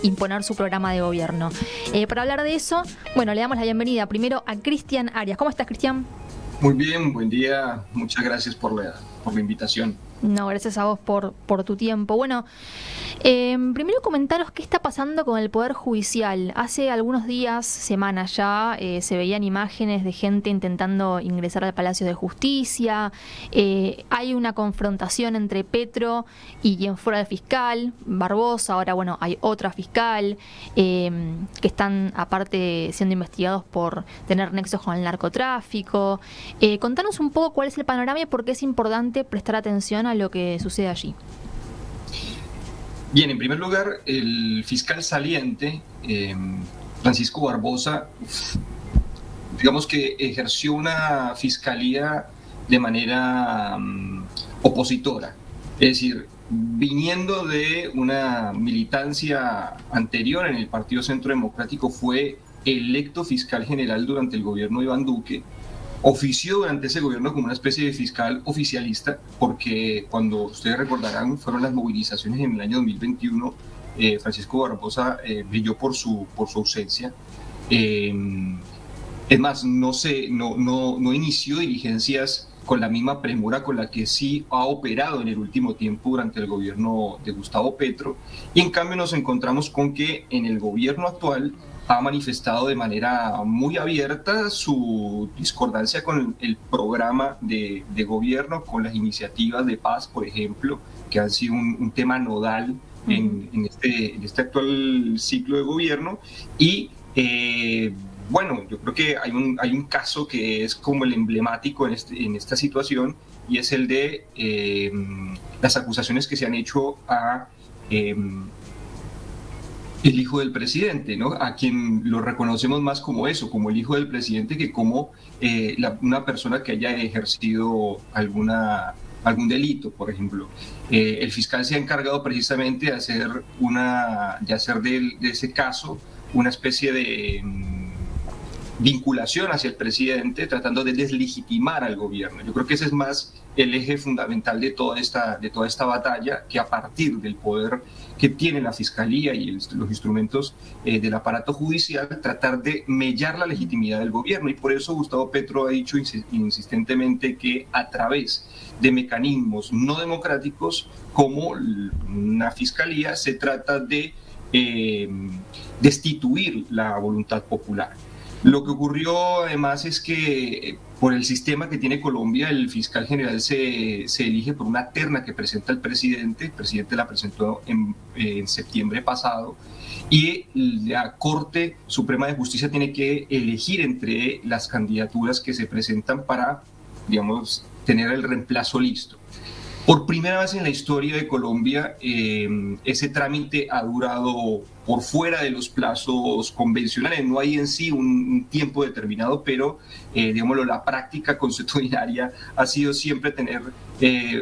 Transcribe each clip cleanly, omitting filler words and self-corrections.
imponer su programa de gobierno. Para hablar de eso, bueno, le damos la bienvenida primero a Cristian Arias. ¿Cómo estás, Cristian? Muy bien, buen día. Muchas gracias por la invitación. No, gracias a vos por tu tiempo. Bueno, primero comentaros qué está pasando con el Poder Judicial. Hace algunos días, semanas ya, se veían imágenes de gente intentando ingresar al Palacio de Justicia. Hay una confrontación entre Petro y quien fuera el fiscal, Barbosa. Ahora, bueno, hay otra fiscal que están, aparte, siendo investigados por tener nexos con el narcotráfico. Contanos un poco cuál es el panorama y por qué es importante prestar atención a lo que sucede allí. Bien, en primer lugar, el fiscal saliente, Francisco Barbosa, digamos que ejerció una fiscalía de manera opositora, es decir, viniendo de una militancia anterior en el Partido Centro Democrático, fue electo fiscal general durante el gobierno de Iván Duque. Ofició durante ese gobierno como una especie de fiscal oficialista, porque cuando ustedes recordarán fueron las movilizaciones en el año 2021, Francisco Barbosa brilló por su ausencia. Es más, no inició diligencias con la misma premura con la que sí ha operado en el último tiempo durante el gobierno de Gustavo Petro, y en cambio nos encontramos con que en el gobierno actual ha manifestado de manera muy abierta su discordancia con el programa de gobierno, con las iniciativas de paz, por ejemplo, que han sido un tema nodal en este actual ciclo de gobierno. Y bueno, yo creo que hay un caso que es como el emblemático en esta situación, y es el de las acusaciones que se han hecho a el hijo del presidente, ¿no? A quien lo reconocemos más como eso, como el hijo del presidente, que como una persona que haya ejercido algún delito, por ejemplo. El fiscal se ha encargado precisamente de hacer de ese caso una especie de vinculación hacia el presidente, tratando de deslegitimar al gobierno. Yo creo que ese es más el eje fundamental de toda esta batalla, que a partir del poder que tiene la Fiscalía y los instrumentos del aparato judicial, tratar de mellar la legitimidad del gobierno. Y por eso Gustavo Petro ha dicho insistentemente que a través de mecanismos no democráticos como una Fiscalía se trata de destituir la voluntad popular. Lo que ocurrió además es que por el sistema que tiene Colombia, el fiscal general se elige por una terna que presenta el presidente la presentó en septiembre pasado, y la Corte Suprema de Justicia tiene que elegir entre las candidaturas que se presentan para, digamos, tener el reemplazo listo. Por primera vez en la historia de Colombia, ese trámite ha durado por fuera de los plazos convencionales. No hay en sí un tiempo determinado, pero digámoslo, la práctica consuetudinaria ha sido siempre tener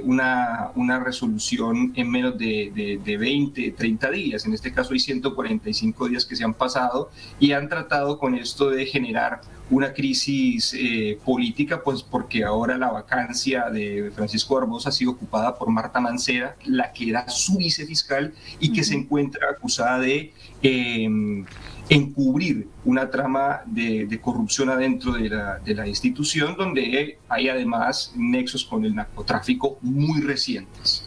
una resolución en menos de 20, 30 días. En este caso hay 145 días que se han pasado, y han tratado con esto de generar una crisis política, pues porque ahora la vacancia de Francisco Barbosa ha sido ocupada por Marta Mancera, la que era su vicefiscal y que se encuentra acusada de encubrir una trama de corrupción adentro de la institución, donde hay además nexos con el narcotráfico muy recientes.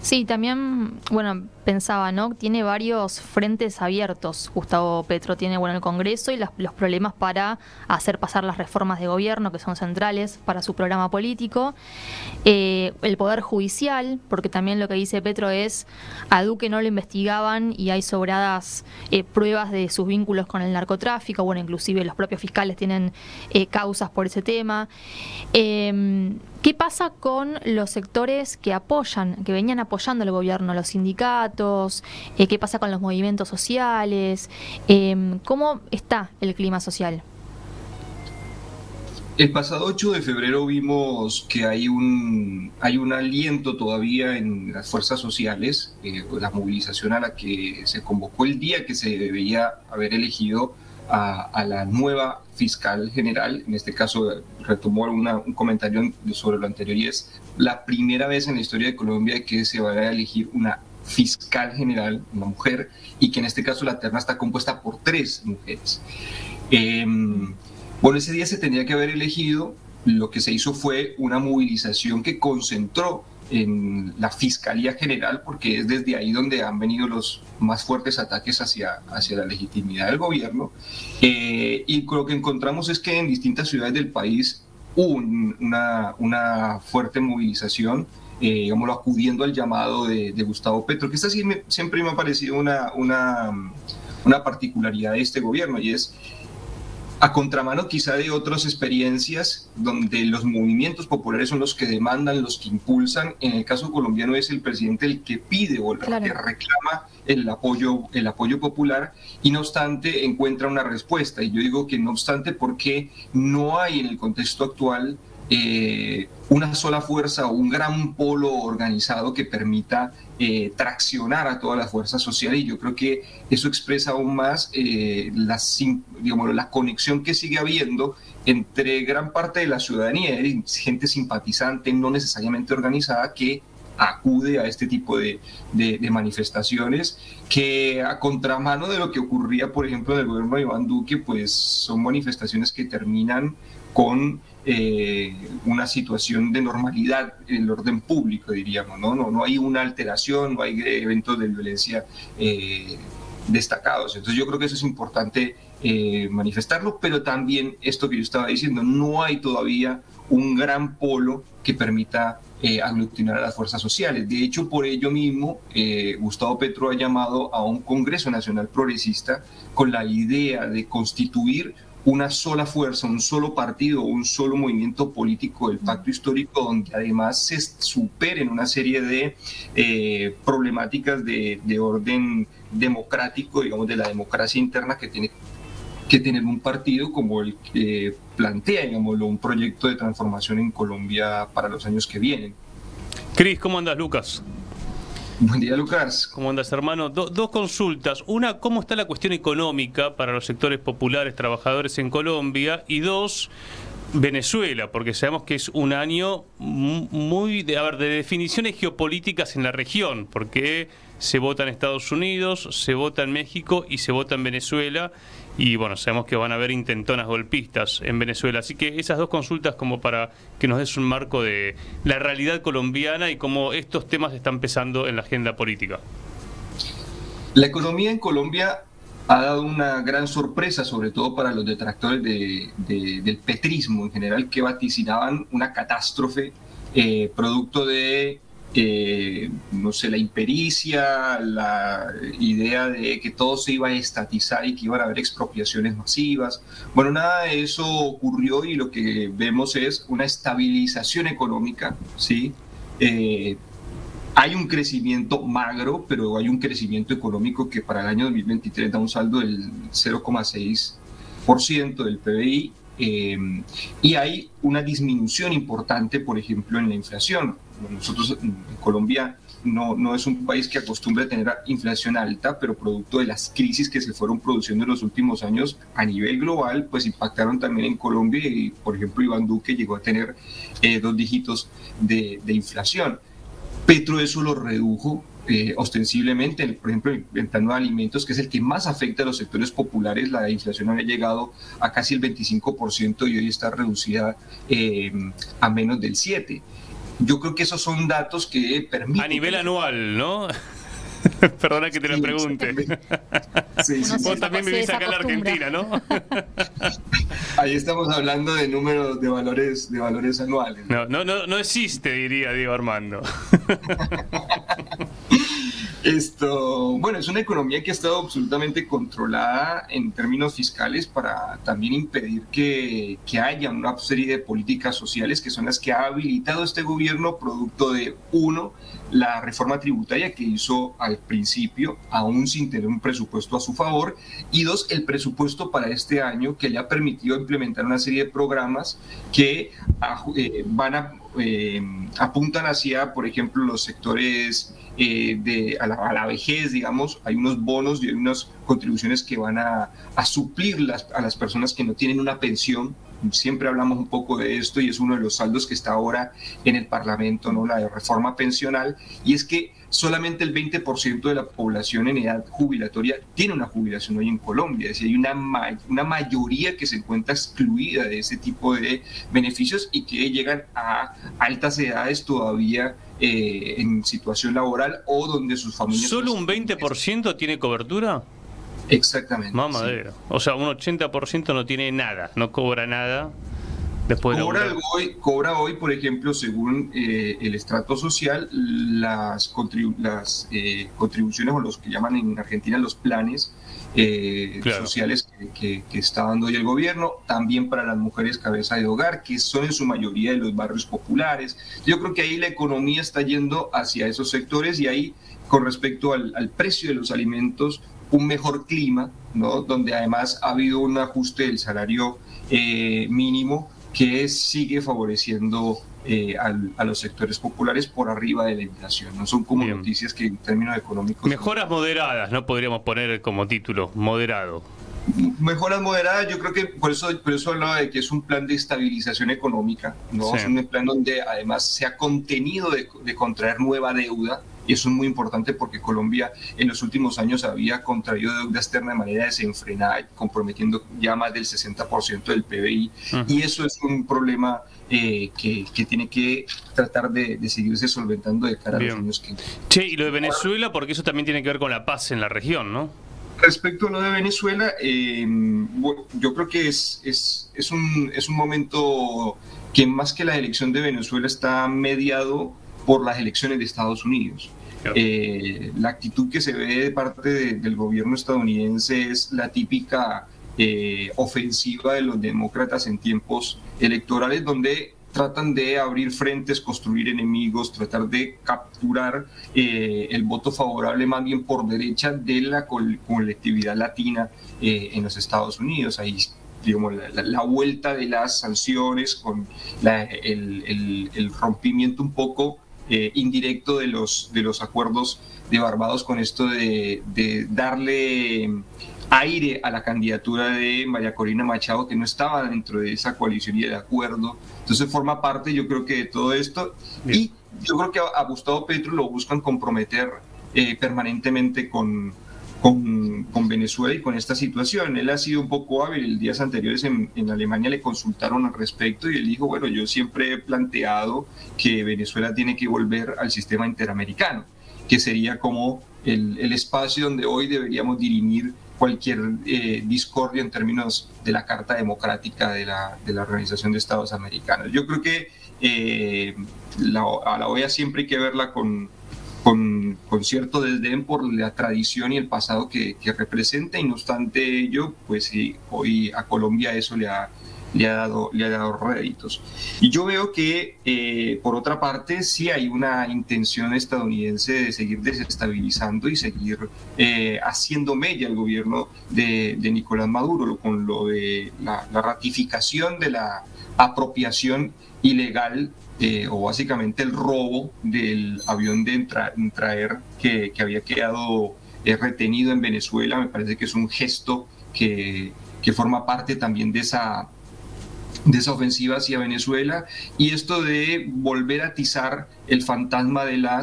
Sí, también, bueno, pensaba, ¿no? Tiene varios frentes abiertos. Gustavo Petro tiene, bueno, el Congreso y los problemas para hacer pasar las reformas de gobierno, que son centrales para su programa político. El Poder Judicial, porque también lo que dice Petro es, a Duque no lo investigaban y hay sobradas pruebas de sus vínculos con el narcotráfico. Bueno, inclusive los propios fiscales tienen causas por ese tema. ¿Qué pasa con los sectores que venían apoyando al gobierno, los sindicatos? ¿Qué pasa con los movimientos sociales? ¿Cómo está el clima social? El pasado 8 de febrero vimos que hay un aliento todavía en las fuerzas sociales, la movilización a la que se convocó el día que se debería haber elegido a la nueva fiscal general. En este caso retomó un comentario sobre lo anterior, y es la primera vez en la historia de Colombia que se va a elegir una fiscal general, una mujer, y que en este caso la terna está compuesta por 3 mujeres. Bueno, ese día se tendría que haber elegido. Lo que se hizo fue una movilización que concentró en la Fiscalía General, porque es desde ahí donde han venido los más fuertes ataques hacia la legitimidad del gobierno. Y lo que encontramos es que en distintas ciudades del país hubo una fuerte movilización, digámoslo, acudiendo al llamado de Gustavo Petro, que esta sí siempre me ha parecido una particularidad de este gobierno, y es a contramano quizá de otras experiencias donde los movimientos populares son los que demandan, los que impulsan. En el caso colombiano es el presidente el que pide o el que reclama el apoyo popular, y no obstante encuentra una respuesta. Y yo digo que no obstante porque no hay en el contexto actual una sola fuerza o un gran polo organizado que permita traccionar a todas las fuerzas sociales, y yo creo que eso expresa aún más la conexión que sigue habiendo entre gran parte de la ciudadanía, gente simpatizante, no necesariamente organizada, que acude a este tipo de manifestaciones, que a contramano de lo que ocurría, por ejemplo, en el gobierno de Iván Duque, pues son manifestaciones que terminan con una situación de normalidad en el orden público, diríamos, ¿no? No hay una alteración, no hay eventos de violencia destacados. Entonces yo creo que eso es importante manifestarlo, pero también esto que yo estaba diciendo, no hay todavía un gran polo que permita aglutinar a las fuerzas sociales. De hecho, por ello mismo, Gustavo Petro ha llamado a un Congreso Nacional Progresista con la idea de constituir una sola fuerza, un solo partido, un solo movimiento político del pacto histórico, donde además se superen una serie de problemáticas de orden democrático, digamos, de la democracia interna que tiene que tener un partido como el que plantea, digámoslo, un proyecto de transformación en Colombia para los años que vienen. Cris, ¿cómo andas, Lucas? Buen día, Lucas. ¿Cómo andas, hermano? Dos consultas. Una, ¿cómo está la cuestión económica para los sectores populares trabajadores en Colombia? Y dos, Venezuela, porque sabemos que es un año muy de definiciones geopolíticas en la región, porque se vota en Estados Unidos, se vota en México y se vota en Venezuela, y bueno, sabemos que van a haber intentonas golpistas en Venezuela. Así que esas dos consultas como para que nos des un marco de la realidad colombiana y cómo estos temas están pesando en la agenda política. La economía en Colombia ha dado una gran sorpresa, sobre todo para los detractores del petrismo en general, que vaticinaban una catástrofe producto de no sé, la impericia, la idea de que todo se iba a estatizar y que iban a haber expropiaciones masivas. Bueno, nada de eso ocurrió, y lo que vemos es una estabilización económica, ¿sí? Hay un crecimiento magro, pero hay un crecimiento económico que para el año 2023 da un saldo del 0,6% del PBI, y hay una disminución importante, por ejemplo, en la inflación. Nosotros en Colombia no es un país que acostumbre a tener inflación alta, pero producto de las crisis que se fueron produciendo en los últimos años a nivel global, pues impactaron también en Colombia, y por ejemplo Iván Duque llegó a tener 2 dígitos de inflación. Petro eso lo redujo ostensiblemente, por ejemplo, en el plano de alimentos, que es el que más afecta a los sectores populares. La inflación había llegado a casi el 25% y hoy está reducida a menos del 7%. Yo creo que esos son datos que permiten... A nivel anual, ¿no? Perdona que te lo pregunte. Sí, Vos también vivís acá en la Argentina, ¿no? Ahí estamos hablando de números, de valores anuales. No existe, diría Diego Armando. Bueno, es una economía que ha estado absolutamente controlada en términos fiscales para también impedir que haya una serie de políticas sociales que son las que ha habilitado este gobierno, producto de, uno, la reforma tributaria que hizo al principio, aún sin tener un presupuesto a su favor, y dos, el presupuesto para este año, que le ha permitido implementar una serie de programas que apuntan hacia, por ejemplo, los sectores a la vejez, digamos. Hay unos bonos y hay unas contribuciones que van a suplir a las personas que no tienen una pensión, siempre hablamos un poco de esto y es uno de los saldos que está ahora en el Parlamento, ¿no? La de reforma pensional, y es que solamente el 20% de la población en edad jubilatoria tiene una jubilación hoy en Colombia. Es decir, hay una mayoría que se encuentra excluida de ese tipo de beneficios y que llegan a altas edades todavía en situación laboral o donde sus familias... ¿Solo un 20% tiene cobertura? Exactamente. Mamadera. Sí. O sea, un 80% no tiene nada, no cobra nada. Cobra hoy, por ejemplo, según el estrato social, las contribuciones, o los que llaman en Argentina los planes sociales que está dando hoy el gobierno, también para las mujeres cabeza de hogar, que son en su mayoría de los barrios populares. Yo creo que ahí la economía está yendo hacia esos sectores, y ahí, con respecto al precio de los alimentos, un mejor clima, ¿no? Donde además ha habido un ajuste del salario mínimo, que sigue favoreciendo a los sectores populares por arriba de la inflación. No son como noticias que en términos económicos... Mejoras moderadas, ¿no? Podríamos poner como título, moderado. Mejoras moderadas, yo creo que por eso hablaba de que es un plan de estabilización económica, ¿no? Sí. Es un plan donde además se ha contenido de contraer nueva deuda, y eso es muy importante porque Colombia en los últimos años había contraído deuda externa de manera desenfrenada, comprometiendo ya más del 60% del PBI, y eso es un problema que tiene que tratar de seguirse solventando de cara a los años que... Che, y lo de Venezuela, porque eso también tiene que ver con la paz en la región, ¿no? Respecto a lo de Venezuela, yo creo que es un momento que, más que la elección de Venezuela, está mediado por las elecciones de Estados Unidos. La actitud que se ve de parte del gobierno estadounidense es la típica ofensiva de los demócratas en tiempos electorales, donde tratan de abrir frentes, construir enemigos, tratar de capturar el voto favorable más bien por derecha de la colectividad latina en los Estados Unidos. Ahí, digamos, la vuelta de las sanciones con el rompimiento un poco indirecto de los acuerdos de Barbados, con esto de darle aire a la candidatura de María Corina Machado, que no estaba dentro de esa coalición y el acuerdo. Entonces forma parte, yo creo, que de todo esto. Bien. Y yo creo que a Gustavo Petro lo buscan comprometer permanentemente con Venezuela y con esta situación. Él ha sido un poco hábil. En días anteriores en Alemania le consultaron al respecto y él dijo, bueno, yo siempre he planteado que Venezuela tiene que volver al sistema interamericano, que sería como el espacio donde hoy deberíamos dirimir cualquier discordia en términos de la Carta Democrática de la Organización de Estados Americanos. Yo creo que a la OEA siempre hay que verla con cierto desdén por la tradición y el pasado que representa, y no obstante ello, pues sí, hoy a Colombia eso le ha dado réditos. Y yo veo que, por otra parte, sí hay una intención estadounidense de seguir desestabilizando y seguir haciendo mella al gobierno de Nicolás Maduro, con lo de la ratificación de la apropiación ilegal, o básicamente el robo del avión de Embraer que había quedado retenido en Venezuela. Me parece que es un gesto que forma parte también de esa ofensiva hacia Venezuela, y esto de volver a atizar el fantasma de la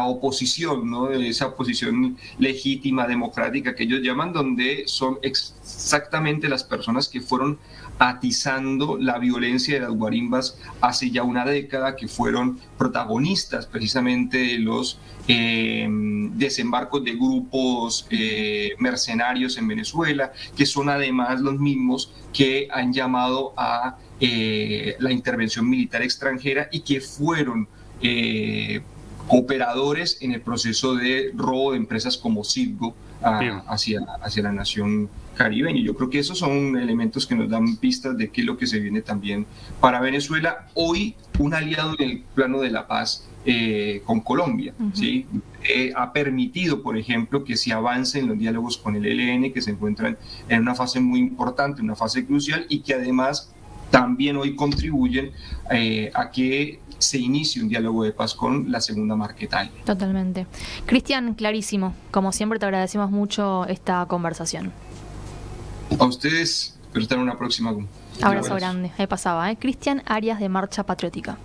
oposición, ¿no? De esa oposición legítima, democrática, que ellos llaman, donde son exactamente las personas que fueron atizando la violencia de las guarimbas hace ya una década, que fueron protagonistas precisamente de los desembarcos de grupos mercenarios en Venezuela, que son además los mismos que han llamado a la intervención militar extranjera y que fueron operadores en el proceso de robo de empresas como Citgo hacia la nación caribeña. Yo creo que esos son elementos que nos dan pistas de qué es lo que se viene también para Venezuela. Hoy, un aliado en el plano de la paz con Colombia, ¿sí? Ha permitido, por ejemplo, que se avance en los diálogos con el ELN, que se encuentran en una fase muy importante, una fase crucial, y que además también hoy contribuyen a que se inicie un diálogo de paz con la segunda Marquetalia. Totalmente. Cristian, clarísimo. Como siempre, te agradecemos mucho esta conversación. A ustedes, Espero estar en una próxima. Abrazo grande. Ahí pasaba, Cristian Arias de Marcha Patriótica.